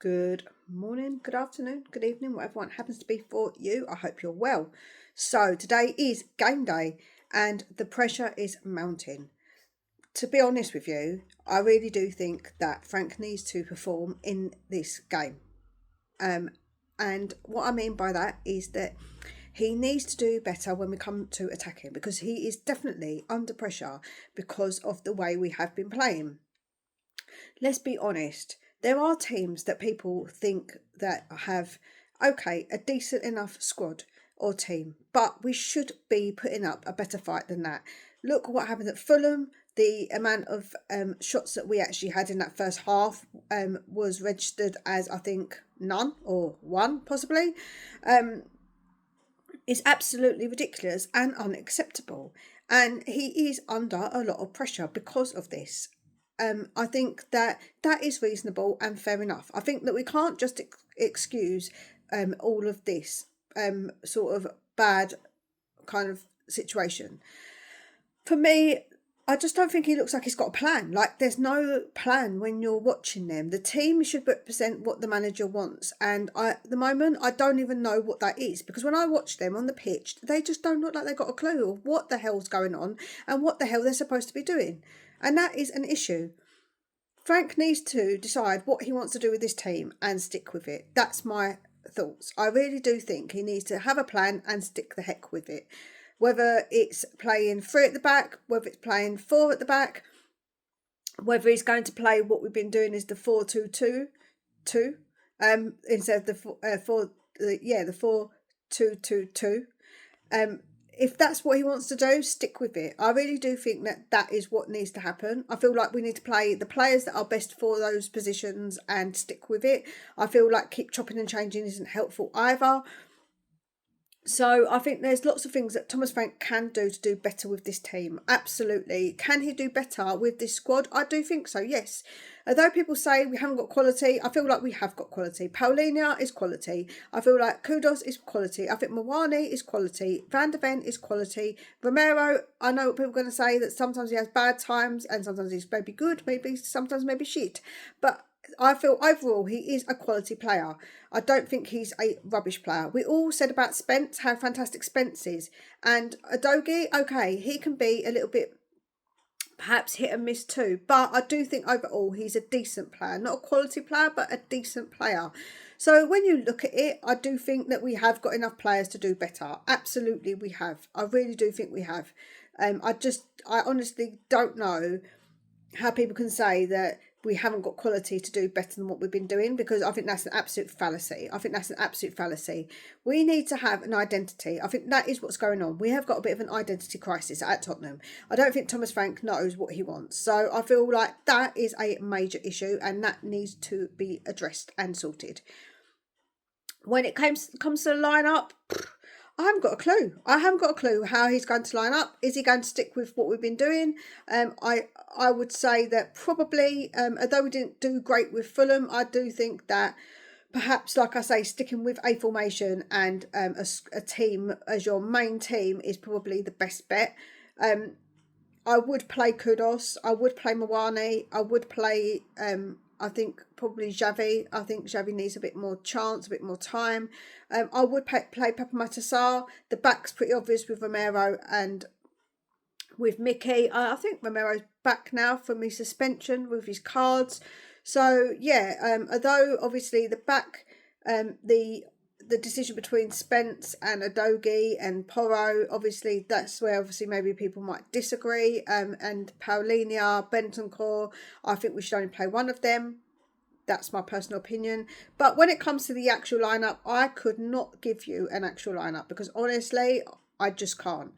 Good morning, good afternoon, good evening, whatever one happens to be for you. I hope you're well. So, today is game day and the pressure is mounting. To be honest with you, I really do think that Frank needs to perform in this game. Um, and what I mean by that is that he needs to do better when we come to attacking because he is definitely under pressure because of the way we have been playing. Let's be honest, there are teams that people think that have, okay, a decent enough squad or team, but we should be putting up a better fight than that. Look what happened at Fulham. The amount of shots that we actually had in that first half was registered as, I think, none or one possibly. Is absolutely ridiculous and unacceptable. And he is under a lot of pressure because of this. I think that that is reasonable and fair enough. I think that we can't just excuse all of this sort of bad kind of situation. For me, I just don't think he looks like he's got a plan. Like, there's no plan when you're watching them. The team should represent what the manager wants. And at the moment, I don't even know what that is. Because when I watch them on the pitch, they just don't look like they've got a clue of what the hell's going on and what the hell they're supposed to be doing. And that is an issue. Frank needs to decide what he wants to do with this team and stick with it. That's my thoughts. I really do think he needs to have a plan and stick the heck with it. Whether it's playing three at the back, whether it's playing four at the back, whether he's going to play what we've been doing is the 4-2-2-2, instead of the 4-2-2-2. If that's what he wants to do, stick with it. I really do think that that is what needs to happen. I feel like we need to play the players that are best for those positions and stick with it. I feel like keep chopping and changing isn't helpful either. So I think there's lots of things that Thomas Frank can do to do better with this team. Absolutely. Can he do better with this squad? I do think so, yes. Although people say we haven't got quality, I feel like we have got quality. Paulinho is quality. I feel like Kudos is quality. I think Mawani is quality. Van der Ven is quality. Romero, I know what people are going to say, that sometimes he has bad times and sometimes he's maybe good, sometimes maybe shit. But I feel overall he is a quality player. I don't think he's a rubbish player. We all said about Spence, how fantastic Spence is. And Adogi, okay, he can be a little bit perhaps hit and miss too. But I do think overall he's a decent player. Not a quality player, but a decent player. So when you look at it, I do think that we have got enough players to do better. Absolutely we have. I really do think we have. I honestly don't know how people can say that we haven't got quality to do better than what we've been doing, because I think that's an absolute fallacy. We need to have an identity. I think that is what's going on. We have got a bit of an identity crisis at Tottenham. I don't think Thomas Frank knows what he wants. So I feel like that is a major issue and that needs to be addressed and sorted. When it comes to the lineup, I haven't got a clue. I haven't got a clue how he's going to line up. Is he going to stick with what we've been doing? I would say that probably, although we didn't do great with Fulham, I do think that perhaps, like I say, sticking with a formation and a team as your main team is probably the best bet. I would play Kudos. I would play Mawani. I would play, I think, probably Xavi. I think Xavi needs a bit more chance, a bit more time. I would play Papa Matasar. The back's pretty obvious with Romero and with Mickey. I think Romero's back now from his suspension with his cards. So, yeah, although obviously the back, the decision between Spence and Adogi and Porro, obviously that's where obviously maybe people might disagree. And Paulinho, Bentancur, I think we should only play one of them. That's my personal opinion. But when it comes to the actual lineup, I could not give you an actual lineup because honestly, I just can't.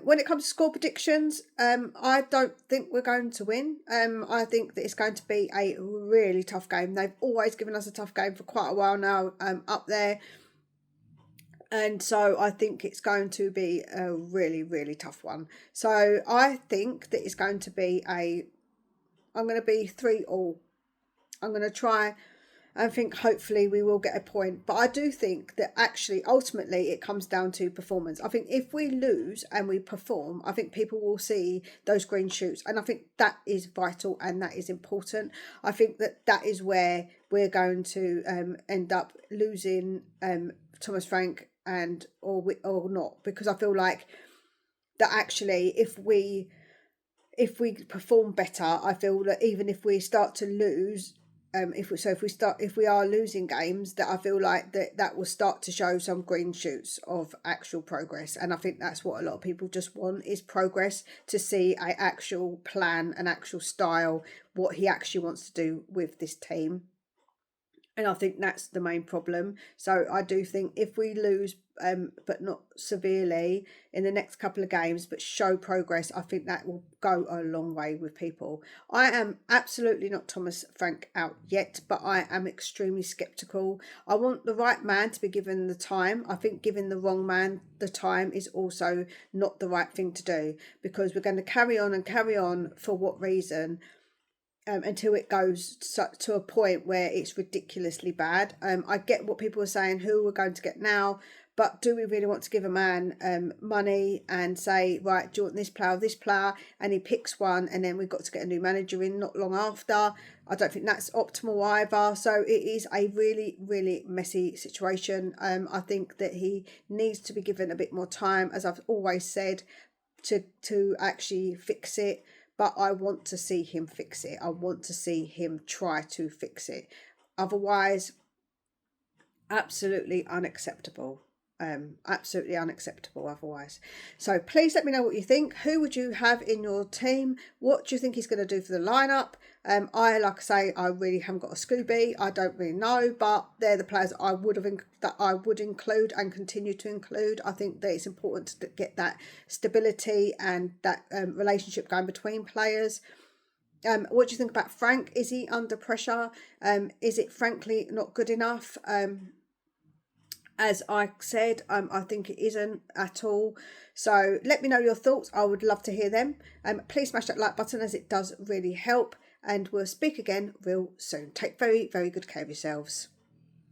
When it comes to score predictions, I don't think we're going to win. I think that it's going to be a really tough game. They've always given us a tough game for quite a while now, up there. And so I think it's going to be a really, really tough one. So I think that it's going to be I'm going to be 3-3. I'm going to try I think hopefully we will get a point. But I do think that actually, ultimately, it comes down to performance. I think if we lose and we perform, I think people will see those green shoots. And I think that is vital and that is important. I think that that is where we're going to end up losing Thomas Frank or not. Because I feel like that actually, if we perform better, I feel that even if we start to lose, if we are losing games, that I feel like that will start to show some green shoots of actual progress. And I think that's what a lot of people just want, is progress, to see a actual plan, an actual style, what he actually wants to do with this team. And I think that's the main problem. So I do think if we lose, but not severely in the next couple of games, but show progress, I think that will go a long way with people. I am absolutely not Thomas Frank out yet, but I am extremely sceptical. I want the right man to be given the time. I think giving the wrong man the time is also not the right thing to do, because we're going to carry on for what reason? Until it goes to a point where it's ridiculously bad. I get what people are saying, who we're going to get now, but do we really want to give a man money and say, right, do you want this player, and he picks one, and then we've got to get a new manager in not long after? I don't think that's optimal either. So it is a really, really messy situation. I think that he needs to be given a bit more time, as I've always said, to actually fix it. But I want to see him fix it. I want to see him try to fix it. Otherwise, absolutely unacceptable. Absolutely unacceptable otherwise. So please let me know what you think. Who would you have in your team? What do you think he's going to do for the lineup? Like I say, I really haven't got a Scooby. I don't really know, but they're the players I would include and continue to include. I think that it's important to get that stability and that relationship going between players. What do you think about Frank? Is he under pressure? Is it frankly not good enough? As I said, I think it isn't at all. So let me know your thoughts. I would love to hear them. Please smash that like button, as it does really help. And we'll speak again real soon. Take very, very good care of yourselves.